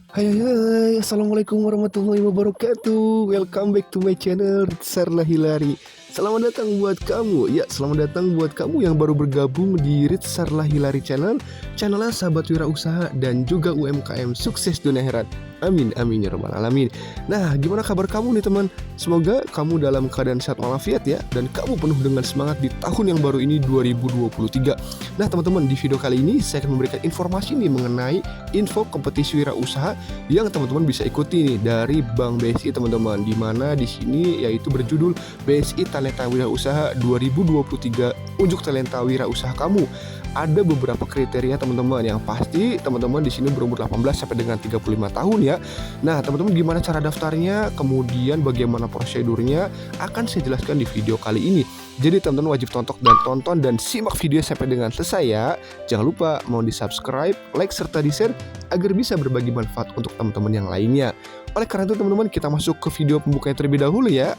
Assalamualaikum warahmatullahi wabarakatuh. Welcome back to my channel Sarla Hilari. Selamat datang buat kamu. Ya, selamat datang buat kamu yang baru bergabung di Rit Sarla Hilari channel. Channelnya sahabat wirausaha dan juga UMKM sukses dunia akhirat. Amin amin ya rabbal alamin. Nah, gimana kabar kamu nih teman? Semoga kamu dalam keadaan sehat walafiat ya, dan kamu penuh dengan semangat di tahun yang baru ini 2023. Nah teman-teman, di video kali ini saya akan memberikan informasi nih mengenai info kompetisi wirausaha yang teman-teman bisa ikuti nih dari Bank BSI teman-teman, di mana di sini yaitu berjudul BSI Talenta Wirausaha 2023 Unjuk Talenta Wirausaha Kamu. Ada beberapa kriteria teman-teman, yang pasti teman-teman di sini berumur 18 sampai dengan 35 tahun ya. Nah, teman-teman gimana cara daftarnya, kemudian bagaimana prosedurnya akan saya jelaskan di video kali ini. Jadi teman-teman wajib tonton dan simak video sampai dengan selesai ya. Jangan lupa mau di-subscribe, like serta di-share agar bisa berbagi manfaat untuk teman-teman yang lainnya. Oleh karena itu teman-teman, kita masuk ke video pembukanya terlebih dahulu ya.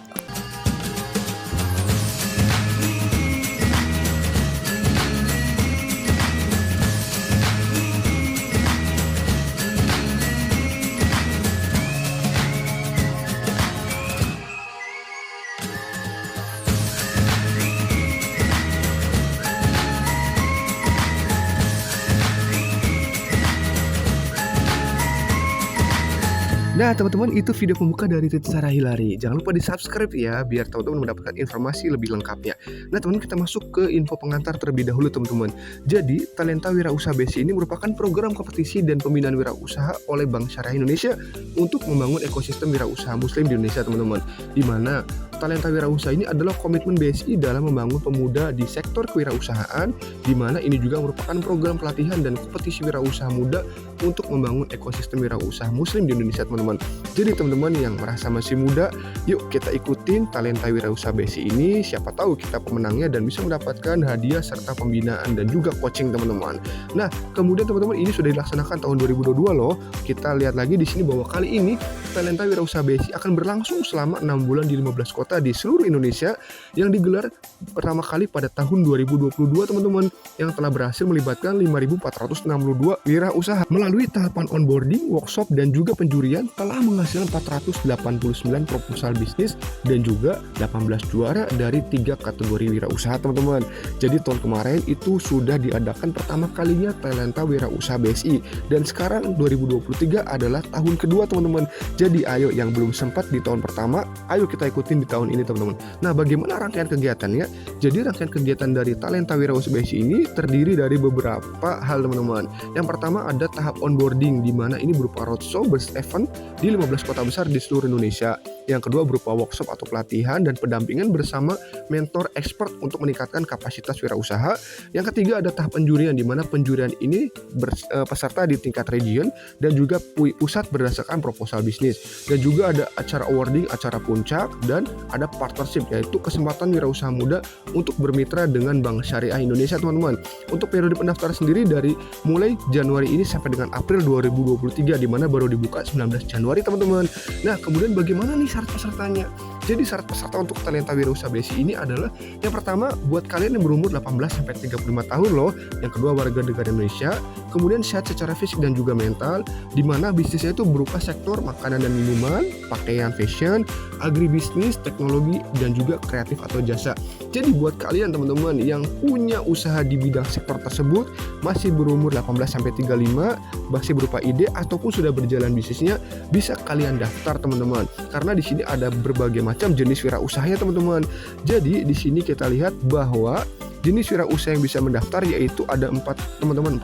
Nah teman-teman, itu video pembuka dari Rit Sarla Hilari. Jangan lupa di subscribe ya, biar teman-teman mendapatkan informasi lebih lengkapnya. Nah teman-teman, kita masuk ke info pengantar terlebih dahulu teman-teman. Jadi Talenta Wirausaha BSI ini merupakan program kompetisi dan pembinaan wirausaha oleh Bank Syariah Indonesia untuk membangun ekosistem wirausaha muslim di Indonesia teman-teman. Di mana Talenta Wirausaha ini adalah komitmen BSI dalam membangun pemuda di sektor kewirausahaan, di mana ini juga merupakan program pelatihan dan kompetisi wirausaha muda untuk membangun ekosistem wirausaha muslim di Indonesia teman-teman. Jadi teman-teman yang merasa masih muda, yuk kita ikutin Talenta Wirausaha BSI ini. Siapa tahu kita pemenangnya dan bisa mendapatkan hadiah serta pembinaan dan juga coaching teman-teman. Nah, kemudian teman-teman, ini sudah dilaksanakan tahun 2022 loh. Kita lihat lagi di sini bahwa kali ini Talenta Wirausaha BSI akan berlangsung selama 6 bulan di 15 kota di seluruh Indonesia, yang digelar pertama kali pada tahun 2022 teman-teman, yang telah berhasil melibatkan 5.462 wirausaha. Melalui tahapan onboarding, workshop dan juga penjurian telah menghasilkan 489 proposal bisnis dan juga 18 juara dari 3 kategori wirausaha teman-teman. Jadi tahun kemarin itu sudah diadakan pertama kalinya Talenta Wirausaha BSI, dan sekarang 2023 adalah tahun kedua teman-teman. Jadi ayo yang belum sempat di tahun pertama, ayo kita ikutin di tahun ini teman-teman. Nah, bagaimana rangkaian kegiatannya? Jadi rangkaian kegiatan dari Talenta Wirausaha BSI ini terdiri dari beberapa hal teman-teman. Yang pertama ada tahap onboarding, di mana ini berupa roadshow event di 15 kota besar di seluruh Indonesia. Yang kedua berupa workshop atau pelatihan dan pendampingan bersama mentor expert untuk meningkatkan kapasitas wirausaha. Yang ketiga ada tahap penjurian, di mana penjurian ini peserta di tingkat region dan juga pusat berdasarkan proposal bisnis. Dan juga ada acara awarding, acara puncak, dan ada partnership, yaitu kesempatan wirausaha muda untuk bermitra dengan Bank Syariah Indonesia teman-teman. Untuk periode pendaftaran sendiri dari mulai Januari ini sampai dengan April 2023, di mana baru dibuka 19 Januari teman-teman. Nah, kemudian bagaimana nih syarat pesertanya? Jadi syarat peserta untuk Talenta Wirausaha BSI ini adalah, yang pertama buat kalian yang berumur 18 sampai 35 tahun loh. Yang kedua warga negara Indonesia. Kemudian sehat secara fisik dan juga mental, di mana bisnisnya itu berupa sektor makanan dan minuman, pakaian, fashion, agribisnis, teknologi, dan juga kreatif atau jasa. Jadi buat kalian teman-teman yang punya usaha di bidang sektor tersebut, masih berumur 18 sampai 35, masih berupa ide ataupun sudah berjalan bisnisnya, bisa kalian daftar teman-teman. Karena di sini ada berbagai macam jenis wirausahanya teman-teman. Jadi di sini kita lihat bahwa jenis wirausaha yang bisa mendaftar yaitu ada 4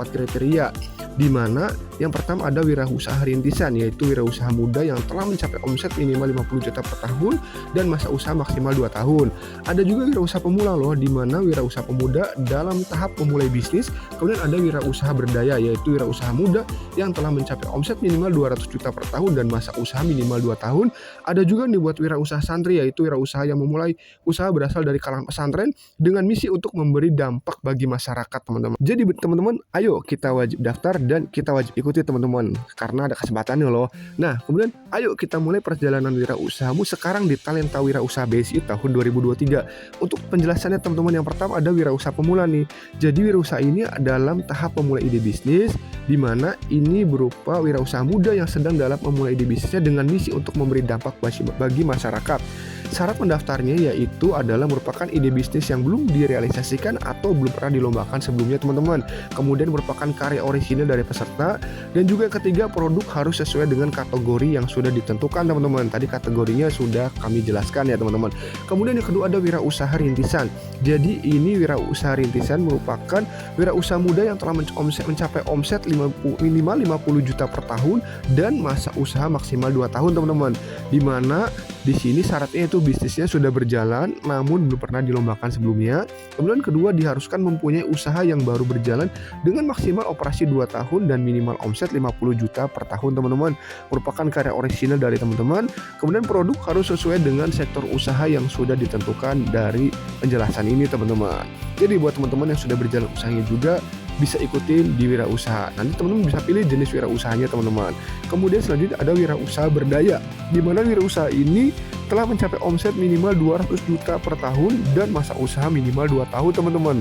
kriteria, di mana yang pertama ada wirausaha rintisan, yaitu wirausaha muda yang telah mencapai omset minimal 50 juta per tahun dan masa usaha maksimal 2 tahun. Ada juga wirausaha pemula loh, di mana wirausaha pemuda dalam tahap memulai bisnis. Kemudian ada wirausaha berdaya, yaitu wirausaha muda yang telah mencapai omset minimal 200 juta per tahun dan masa usaha minimal 2 tahun. Ada juga nih buat wirausaha santri, yaitu wirausaha yang memulai usaha berasal dari kalangan pesantren dengan misi untuk memberi dampak bagi masyarakat teman-teman. Jadi teman-teman, ayo kita wajib daftar dan kita wajib ikuti teman-teman, karena ada kesempatannya loh. Nah kemudian ayo kita mulai perjalanan wirausahamu sekarang di Talenta Wirausaha BSI tahun 2023. Untuk penjelasannya teman-teman, yang pertama ada wirausaha pemula nih. Jadi wirausaha ini dalam tahap memulai ide bisnis, di mana ini berupa wirausaha muda yang sedang dalam memulai ide bisnisnya dengan misi untuk memberi dampak bagi masyarakat. Syarat mendaftarnya yaitu adalah merupakan ide bisnis yang belum direalisasikan atau belum pernah dilombakan sebelumnya teman-teman. Kemudian merupakan karya orisinil dari peserta. Dan juga ketiga, produk harus sesuai dengan kategori yang sudah ditentukan teman-teman. Tadi kategorinya sudah kami jelaskan ya teman-teman. Kemudian yang kedua ada wirausaha rintisan. Jadi ini wirausaha rintisan merupakan wirausaha muda yang telah mencapai omset minimal 50 juta per tahun dan masa usaha maksimal 2 tahun teman-teman. Dimana di sini syaratnya itu bisnisnya sudah berjalan namun belum pernah dilombakan sebelumnya. Kemudian kedua, diharuskan mempunyai usaha yang baru berjalan dengan maksimal operasi 2 tahun dan minimal omset 50 juta per tahun teman-teman. Merupakan karya orisinal dari teman-teman. Kemudian produk harus sesuai dengan sektor usaha yang sudah ditentukan dari penjelasan ini teman-teman. Jadi buat teman-teman yang sudah berjalan usahanya juga bisa ikutin di wirausaha. Nanti teman-teman bisa pilih jenis wirausahanya teman-teman. Kemudian selanjutnya ada wirausaha berdaya, di mana wirausaha ini telah mencapai omset minimal 200 juta per tahun dan masa usaha minimal 2 tahun teman-teman.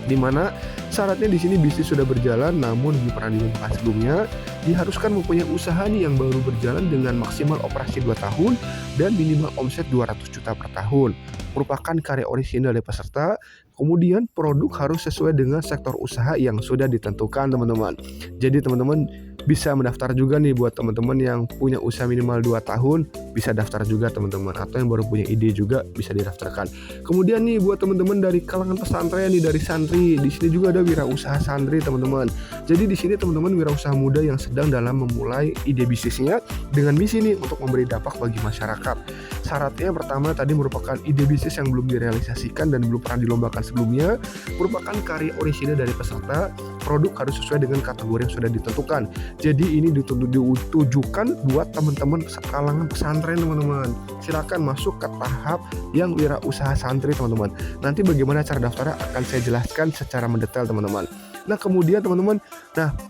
Di mana syaratnya di sini bisnis sudah berjalan namun belum pernah dilombakan sebelumnya, diharuskan mempunyai usaha nih yang baru berjalan dengan maksimal operasi 2 tahun dan minimal omset 200 juta per tahun. Merupakan karya orisinal dari peserta. Kemudian produk harus sesuai dengan sektor usaha yang sudah ditentukan teman-teman. Jadi teman-teman bisa mendaftar juga nih buat teman-teman yang punya usaha minimal 2 tahun, bisa daftar juga teman-teman, atau yang baru punya ide juga bisa didaftarkan. Kemudian nih buat teman-teman dari kalangan pesantren nih, dari santri, di sini juga ada wirausaha santri teman-teman. Jadi di sini teman-teman wirausaha muda yang sedang dalam memulai ide bisnisnya dengan misi nih untuk memberi dampak bagi masyarakat. Syaratnya pertama tadi merupakan ide bisnis yang belum direalisasikan dan belum pernah dilombakan sebelumnya, merupakan karya orisinil dari peserta, produk harus sesuai dengan kategori yang sudah ditentukan. Jadi ini ditujukan buat teman-teman kalangan pesantren teman-teman. Silakan masuk ke tahap yang wirausaha santri teman-teman. Nanti bagaimana cara daftarnya akan saya jelaskan secara mendetail teman-teman. Nah kemudian teman-teman,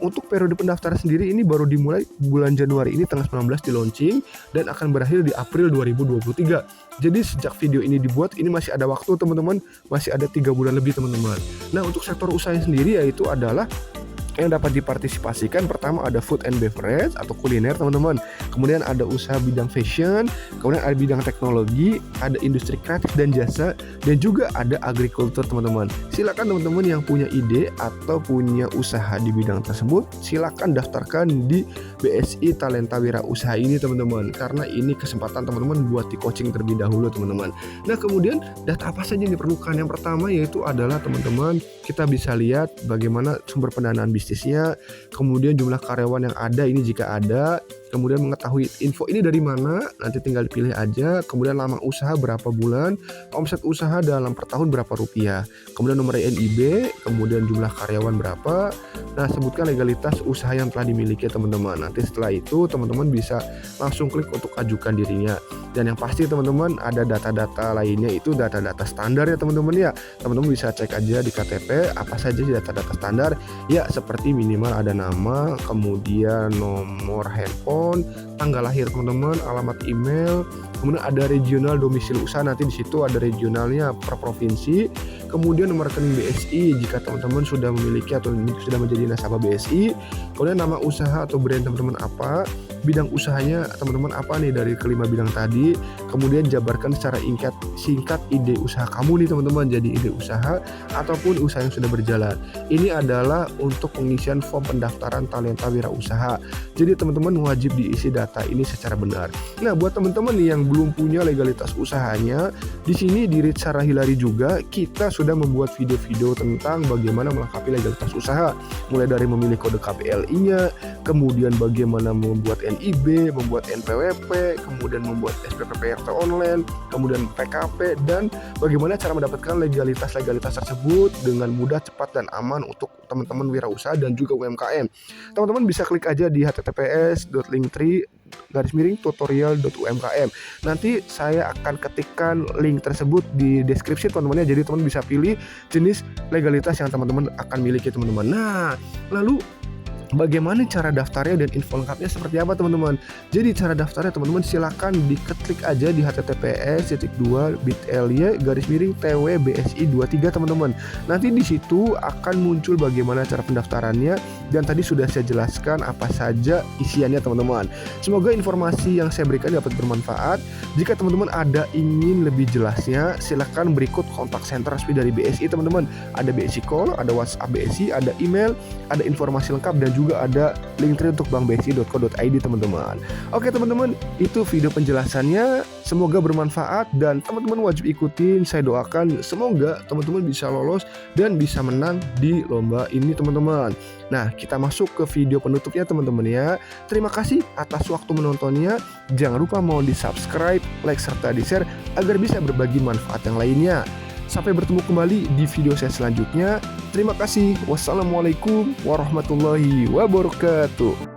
untuk periode pendaftaran sendiri ini baru dimulai bulan Januari ini tanggal 19 di launching dan akan berakhir di April 2023. Jadi sejak video ini dibuat ini masih ada waktu teman-teman, masih ada 3 bulan lebih teman-teman. Nah untuk sektor usaha sendiri yaitu adalah yang dapat dipartisipasikan, pertama ada food and beverage atau kuliner teman-teman, kemudian ada usaha bidang fashion, kemudian ada bidang teknologi, ada industri kreatif dan jasa, dan juga ada agrikultur teman-teman. Silakan teman-teman yang punya ide atau punya usaha di bidang tersebut, silakan daftarkan di BSI Talenta Wirausaha ini teman-teman, karena ini kesempatan teman-teman buat di coaching terlebih dahulu teman-teman. Nah kemudian data apa saja yang diperlukan? Yang pertama yaitu adalah teman-teman, kita bisa lihat bagaimana sumber pendanaan bisnisnya, kemudian jumlah karyawan yang ada ini jika ada, kemudian mengetahui info ini dari mana, nanti tinggal dipilih aja, kemudian lama usaha berapa bulan, omset usaha dalam per tahun berapa rupiah, kemudian nomor NIB, kemudian jumlah karyawan berapa, nah sebutkan legalitas usaha yang telah dimiliki teman-teman. Nanti setelah itu teman-teman bisa langsung klik untuk ajukan dirinya. Dan yang pasti teman-teman ada data-data lainnya, itu data-data standar ya teman-teman ya. Teman-teman bisa cek aja di KTP apa saja data-data standar ya, seperti minimal ada nama, kemudian nomor handphone, tanggal lahir teman-teman, alamat email, kemudian ada regional domisili usaha, nanti di situ ada regionalnya per provinsi, kemudian nomor rekening BSI jika teman-teman sudah memiliki atau sudah menjadi nasabah BSI, kemudian nama usaha atau brand teman-teman apa, bidang usahanya teman-teman apa nih dari kelima bidang tadi, kemudian jabarkan secara singkat ide usaha kamu nih teman-teman, jadi ide usaha ataupun usaha yang sudah berjalan. Ini adalah untuk pengisian form pendaftaran Talenta Wirausaha. Jadi teman-teman wajib diisi data ini secara benar. Nah buat teman-teman nih yang belum punya legalitas usahanya, di sini di Ritsa Rahilari juga kita sudah membuat video-video tentang bagaimana melengkapi legalitas usaha, mulai dari memilih kode KPLI-nya, kemudian bagaimana membuat NIB, membuat NPWP, kemudian membuat SPP PRT online, kemudian PKP, dan bagaimana cara mendapatkan legalitas tersebut dengan mudah, cepat, dan aman untuk teman-teman wirausaha dan juga UMKM. Teman-teman bisa klik aja di https://linktree @tutorial.umkm. Nanti saya akan ketikkan link tersebut di deskripsi teman-teman ya. Jadi teman bisa pilih jenis legalitas yang teman-teman akan miliki teman-teman. Nah, lalu bagaimana cara daftarnya dan info lengkapnya seperti apa teman-teman? Jadi cara daftarnya teman-teman silakan diklik aja di https://bit.ly/twbsi23 teman-teman. Nanti di situ akan muncul bagaimana cara pendaftarannya dan tadi sudah saya jelaskan apa saja isiannya teman-teman. Semoga informasi yang saya berikan dapat bermanfaat. Jika teman-teman ada ingin lebih jelasnya, silakan berikut kontak center resmi dari BSI teman-teman. Ada BSI Call, ada WhatsApp BSI, ada email, ada informasi lengkap dan juga ada linktree untuk bankbsi.co.id teman-teman. Oke teman-teman, itu video penjelasannya. Semoga bermanfaat dan teman-teman wajib ikutin. Saya doakan semoga teman-teman bisa lolos dan bisa menang di lomba ini teman-teman. Nah, kita masuk ke video penutupnya teman-teman ya. Terima kasih atas waktu menontonnya. Jangan lupa mau di-subscribe, like serta di-share agar bisa berbagi manfaat yang lainnya. Sampai bertemu kembali di video saya selanjutnya. Terima kasih. Wassalamualaikum warahmatullahi wabarakatuh.